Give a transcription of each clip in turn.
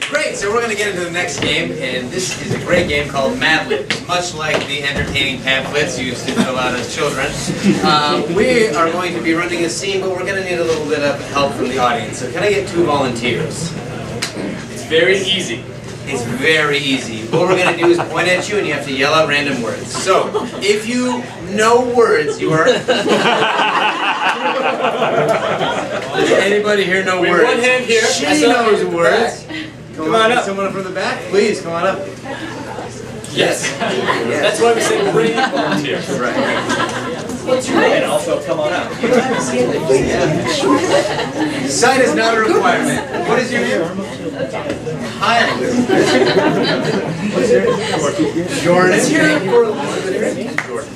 Great, so we're going to get into the next game, and this is a great game called Mad Libs. Much like the entertaining pamphlets used to fill out as children, we are going to be running a scene, but we're going to need a little bit of help from the audience. So can I get 2 volunteers? It's very easy. It's very easy. What we're going to do is point at you, and you have to yell out random words. So, if you know words, you are... Does anybody here know words? One hand here. She knows words. Come on up. Someone from the back? Please, come on up. Yes. That's why we say bring volunteers. Right. What's your name? And also come on up. Sight is not a requirement. What is your name? Hi. What's your name? Jordan. Let's hear it for Jordan.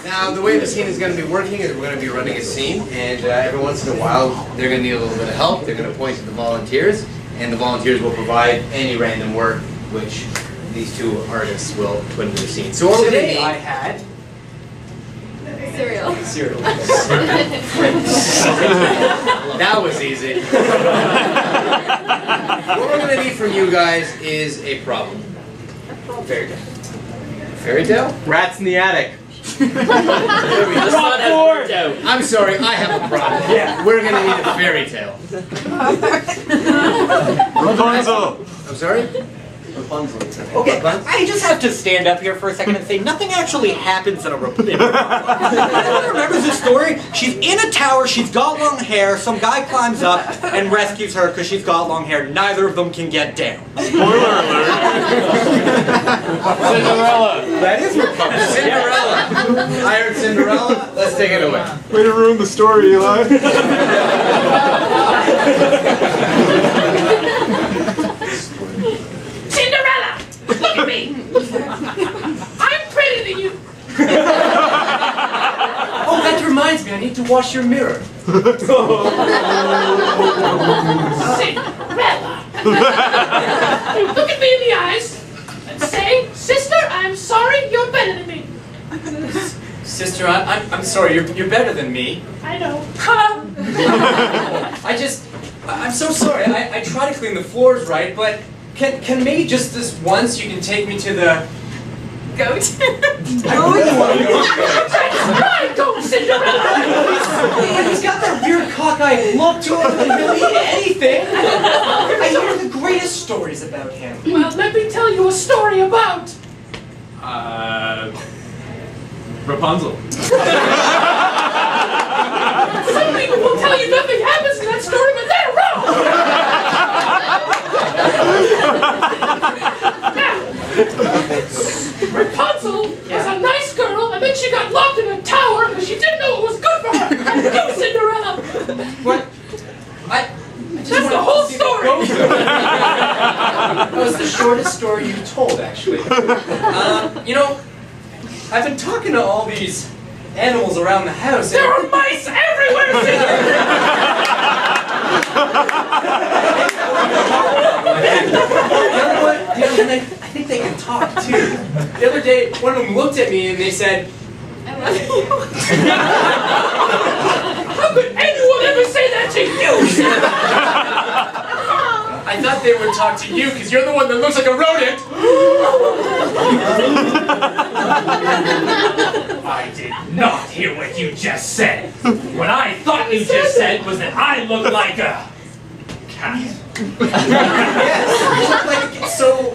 Now, the way the scene is going to be working is we're going to be running a scene, and every once in a while they're going to need a little bit of help. They're going to point to the volunteers, and the volunteers will provide any random word which these 2 artists will put into the scene. So what Today I had cereal. cereal. That was easy. What we're going to need from you guys is a problem. Fairy tale. Fairy tale? Rats in the attic. I'm sorry, I have a problem. Yeah. We're going to need a fairy tale. Rapunzel! I'm sorry? Okay, I just have to stand up here for a second and say nothing actually happens in a Rapunzel. Anyone remembers this story? She's in a tower, she's got long hair, some guy climbs up and rescues her because she's got long hair. Neither of them can get down. Spoiler alert! Cinderella. That is Rapunzel. Cinderella. I heard Cinderella. Let's take it away. Way to ruin the story, Eli. Cinderella! Look at me! I'm prettier than you! Oh, that reminds me. I need to wash your mirror. Cinderella! Look at me in the eyes and say, Sister, I'm sorry, you're better than me. Sister, I'm sorry. You're better than me. I know. I'm so sorry. I try to clean the floors right, but can maybe just this once you can take me to the Goat. I really want to go. Right, go, Cinderella! He's got that weird cockeyed look to him, and he'll eat anything. I hear the greatest stories about him. Well, let me tell you a story about... Rapunzel. Some people will tell you nothing happens in that story, but they're wrong! Now, Rapunzel was a nice girl, and then she got locked in a tower because she didn't know what was good for her. And you, Cinderella! What? That's the whole story! That was the shortest story you told, actually. You know, I've been talking to all these animals around the house. There are mice everywhere, Cinderella! You know, and I think they can talk too. The other day, one of them looked at me and they said, I love you. How could anyone ever say that to you, Cinderella? I thought they would talk to you because you're the one that looks like a rodent. I did not hear what you just said. What I thought you just said was that I look like a cat. Yes, you look like so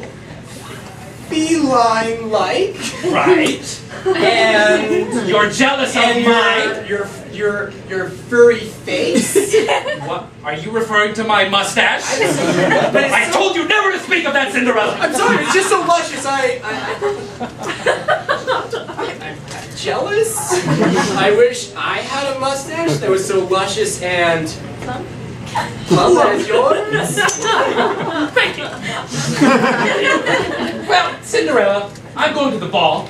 feline-like. Right? And You're jealous of mine. your furry face. What? Are you referring to my mustache? But it's I so- told you never to speak of that, Cinderella. I'm sorry, it's just so luscious. I'm jealous. I wish I had a mustache that was so luscious and plump as yours. Thank you. Well, Cinderella, I'm going to the ball.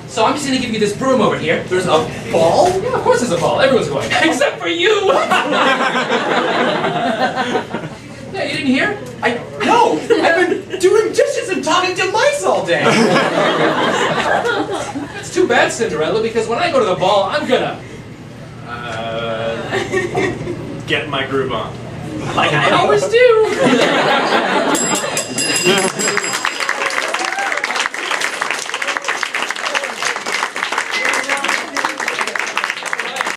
So I'm just going to give you this broom over here. There's a ball? Yeah, of course there's a ball. Everyone's going. Except for you! Yeah, you didn't hear? No! I've been doing dishes and talking to mice all day. That's too bad, Cinderella, because when I go to the ball, I'm gonna... getting my groove on. Like I always do.